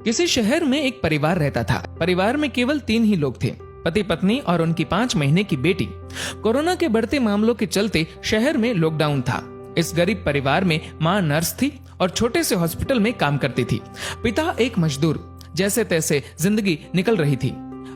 किसी शहर में एक परिवार रहता था। परिवार में केवल 3 ही लोग थे, पति पत्नी और उनकी 5 महीने की बेटी। कोरोना के बढ़ते मामलों के चलते शहर में लॉकडाउन था। इस गरीब परिवार में माँ नर्स थी और छोटे से हॉस्पिटल में काम करती थी। पिता एक मजदूर। जैसे तैसे जिंदगी निकल रही थी।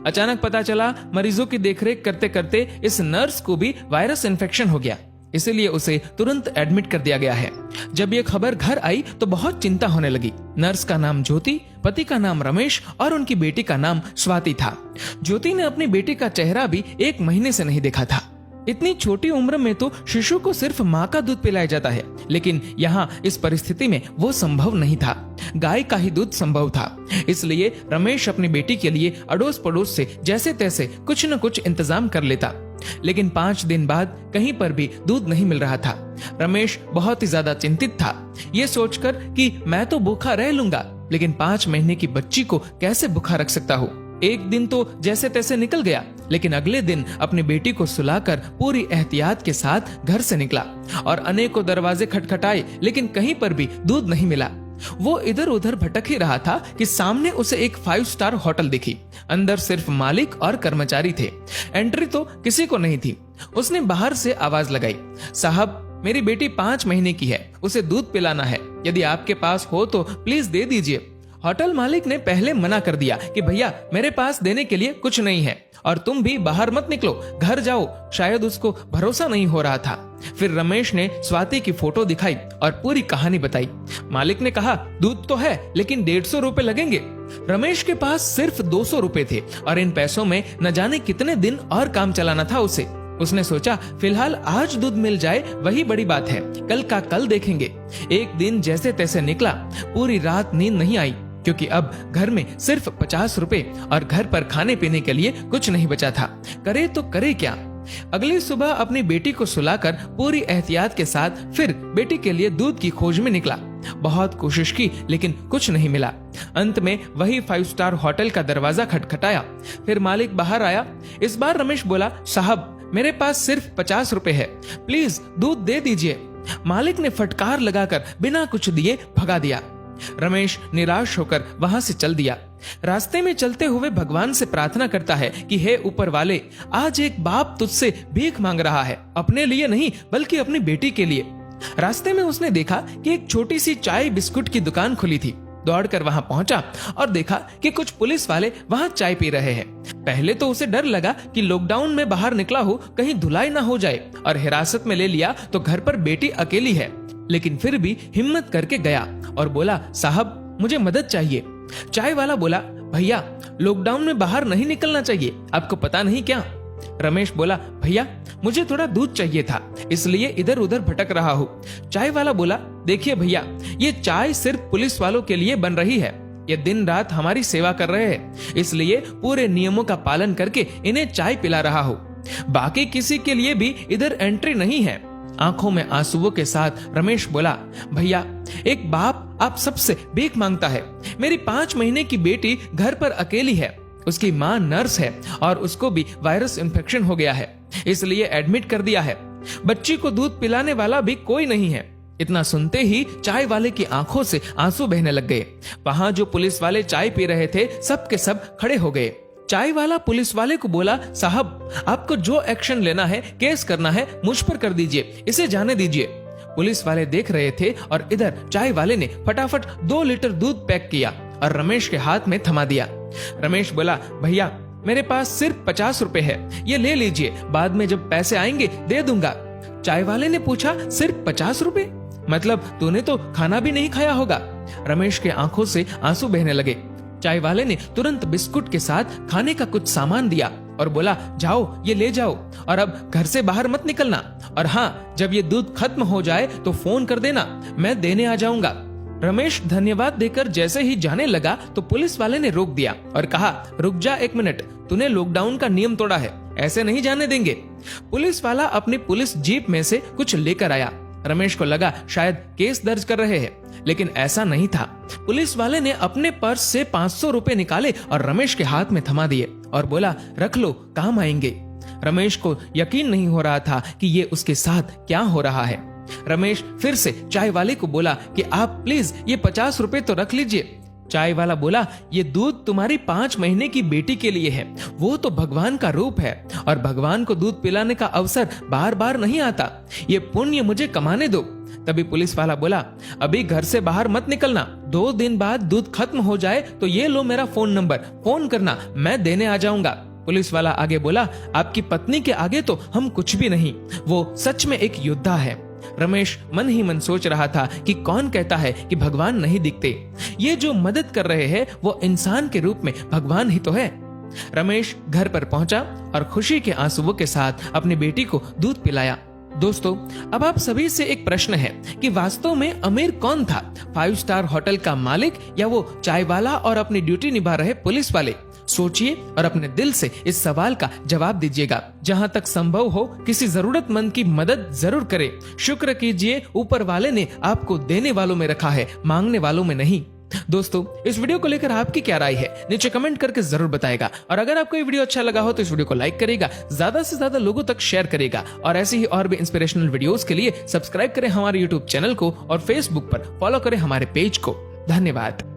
अचानक पता चला मरीजों की देखरेख करते करते इस नर्स को भी वायरस इन्फेक्शन हो गया, इसीलिए उसे तुरंत एडमिट कर दिया गया है। जब ये खबर घर आई तो बहुत चिंता होने लगी। नर्स का नाम ज्योति, पति का नाम रमेश और उनकी बेटी का नाम स्वाति था। ज्योति ने अपनी बेटी का चेहरा भी 1 महीने से नहीं देखा था। इतनी छोटी उम्र में तो शिशु को सिर्फ माँ का दूध पिलाया जाता है, लेकिन यहाँ इस परिस्थिति में वो संभव नहीं था। गाय का ही दूध संभव था। इसलिए रमेश अपनी बेटी के लिए अड़ोस पड़ोस से जैसे तैसे कुछ न कुछ इंतजाम कर लेता, लेकिन 5 दिन बाद कहीं पर भी दूध नहीं मिल रहा था। रमेश बहुत ही ज्यादा चिंतित था, ये सोचकर कि मैं तो भूखा रह लूंगा, लेकिन 5 महीने की बच्ची को कैसे भूखा रख सकता हूँ। एक दिन तो जैसे तैसे निकल गया, लेकिन अगले दिन अपनी बेटी को सुलाकर पूरी एहतियात के साथ घर से निकला और अनेकों दरवाजे खटखटाए, लेकिन कहीं पर भी दूध नहीं मिला। वो इधर उधर भटक ही रहा था कि सामने उसे एक 5 स्टार होटल दिखी। अंदर सिर्फ मालिक और कर्मचारी थे। एंट्री तो किसी को नहीं थी। उसने बाहर से आवाज लगाई, साहब मेरी बेटी 5 महीने की है, उसे दूध पिलाना है, यदि आपके पास हो तो प्लीज दे दीजिए। होटल मालिक ने पहले मना कर दिया कि भैया मेरे पास देने के लिए कुछ नहीं है और तुम भी बाहर मत निकलो, घर जाओ। शायद उसको भरोसा नहीं हो रहा था। फिर रमेश ने स्वाति की फोटो दिखाई और पूरी कहानी बताई। मालिक ने कहा दूध तो है, लेकिन 150 रुपए लगेंगे। रमेश के पास सिर्फ 200 रुपए थे और इन पैसों में न जाने कितने दिन और काम चलाना था उसे। उसने सोचा फिलहाल आज दूध मिल जाए वही बड़ी बात है, कल का कल देखेंगे। एक दिन जैसे तैसे निकला। पूरी रात नींद नहीं आई, क्योंकि अब घर में सिर्फ 50 रुपए और घर पर खाने पीने के लिए कुछ नहीं बचा था। करे तो करे क्या। अगली सुबह अपनी बेटी को सुलाकर पूरी एहतियात के साथ फिर बेटी के लिए दूध की खोज में निकला। बहुत कोशिश की, लेकिन कुछ नहीं मिला। अंत में वही 5 स्टार होटल का दरवाजा खटखटाया। फिर मालिक बाहर आया। इस बार रमेश बोला, साहब मेरे पास सिर्फ 50 रुपए है, प्लीज दूध दे दीजिए। मालिक ने फटकार लगाकर बिना कुछ दिए भगा दिया। रमेश निराश होकर वहां से चल दिया। रास्ते में चलते हुए भगवान से प्रार्थना करता है कि हे ऊपर वाले, आज एक बाप तुझसे भीख मांग रहा है, अपने लिए नहीं बल्कि अपनी बेटी के लिए। रास्ते में उसने देखा कि एक छोटी सी चाय बिस्कुट की दुकान खुली थी। दौड़कर वहां पहुंचा और देखा कि कुछ पुलिस वाले वहां चाय पी रहे हैं। पहले तो उसे डर लगा कि लॉकडाउन में बाहर निकला हो कहीं धुलाई ना हो जाए और हिरासत में ले लिया तो घर पर बेटी अकेली है, लेकिन फिर भी हिम्मत करके गया और बोला, साहब मुझे मदद चाहिए। चाय वाला बोला, भैया लॉकडाउन में बाहर नहीं निकलना चाहिए, आपको पता नहीं क्या। रमेश बोला, भैया मुझे थोड़ा दूध चाहिए था, इसलिए इधर उधर भटक रहा हूँ। चाय वाला बोला, देखिए भैया, ये चाय सिर्फ पुलिस वालों के लिए बन रही है, ये दिन रात हमारी सेवा कर रहे हैं, इसलिए पूरे नियमों का पालन करके इन्हें चाय पिला रहा हूँ। बाकी किसी के लिए भी इधर एंट्री नहीं है। आंखों में आंसुओं के साथ रमेश बोला, भैया एक बाप आप सबसे भीख मांगता है। मेरी 5 महीने की बेटी घर पर अकेली है, उसकी माँ नर्स है और उसको भी वायरस इन्फेक्शन हो गया है, इसलिए एडमिट कर दिया है। बच्ची को दूध पिलाने वाला भी कोई नहीं है। इतना सुनते ही चाय वाले की आंखों से आंसू बहने लग गए। वहां जो पुलिस वाले चाय पी रहे थे सब के सब खड़े हो गए। चाय वाला पुलिस वाले को बोला, साहब आपको जो एक्शन लेना है, केस करना है, मुझ पर कर दीजिए, इसे जाने दीजिए। पुलिस वाले देख रहे थे और इधर चाय वाले ने फटाफट 2 लीटर दूध पैक किया और रमेश के हाथ में थमा दिया। रमेश बोला, भैया मेरे पास सिर्फ 50 रुपए है, ये ले लीजिए, बाद में जब पैसे आएंगे दे दूंगा। चाय वाले ने पूछा, सिर्फ 50 रुपए? मतलब तूने तो खाना भी नहीं खाया होगा। रमेश के आंखों से आंसू बहने लगे। चाय वाले ने तुरंत बिस्कुट के साथ खाने का कुछ सामान दिया और बोला, जाओ ये ले जाओ और अब घर से बाहर मत निकलना, और हाँ जब ये दूध खत्म हो जाए तो फोन कर देना, मैं देने आ जाऊंगा। रमेश धन्यवाद देकर जैसे ही जाने लगा तो पुलिस वाले ने रोक दिया और कहा, रुक जा 1 मिनट, तूने लॉकडाउन का नियम तोड़ा है, ऐसे नहीं जाने देंगे। पुलिस वाला अपनी पुलिस जीप में से कुछ लेकर आया। रमेश को लगा शायद केस दर्ज कर रहे हैं, लेकिन ऐसा नहीं था। पुलिस वाले ने अपने पर्स से 500 रुपए निकाले और रमेश के हाथ में थमा दिए और बोला, रख लो, काम आएंगे। रमेश को यकीन नहीं हो रहा था कि ये उसके साथ क्या हो रहा है। रमेश फिर से चाय वाले को बोला कि आप प्लीज ये 50 रुपए तो रख लीजिए। चाय वाला बोला, ये दूध तुम्हारी 5 महीने की बेटी के लिए है। वो तो भगवान का रूप है और भगवान को दूध पिलाने का अवसर बार बार नहीं आता। ये पुण्य मुझे कमाने दो। तभी पुलिस वाला बोला, अभी घर से बाहर मत निकलना, 2 दिन बाद दूध खत्म हो जाए तो ये लो मेरा फोन नंबर, फोन करना, मैं देने आ जाऊंगा। पुलिस वाला आगे बोला, आपकी पत्नी के आगे तो हम कुछ भी नहीं, वो सच में एक योद्धा है। रमेश मन ही मन सोच रहा था कि कौन कहता है कि भगवान नहीं दिखते। ये जो मदद कर रहे हैं वो इंसान के रूप में भगवान ही तो है। रमेश घर पर पहुंचा और खुशी के आंसुओं के साथ अपनी बेटी को दूध पिलाया। दोस्तों, अब आप सभी से एक प्रश्न है कि वास्तव में अमीर कौन था, 5 स्टार होटल का मालिक या वो चाय वाला और अपनी ड्यूटी निभा रहे पुलिस वाले? सोचिए और अपने दिल से इस सवाल का जवाब दीजिएगा। जहां तक संभव हो किसी जरूरतमंद की मदद जरूर करें। शुक्र कीजिए, ऊपर वाले ने आपको देने वालों में रखा है, मांगने वालों में नहीं। दोस्तों, इस वीडियो को लेकर आपकी क्या राय है, नीचे कमेंट करके जरूर बताएगा। और अगर आपको ये वीडियो अच्छा लगा हो तो इस वीडियो को लाइक करेगा, ज्यादा से ज्यादा लोगों तक शेयर करेगा और ऐसे ही और भी इंस्पिरेशनल वीडियोस के लिए सब्सक्राइब करें हमारे यूट्यूब चैनल को और फेसबुक पर फॉलो करें हमारे पेज को। धन्यवाद।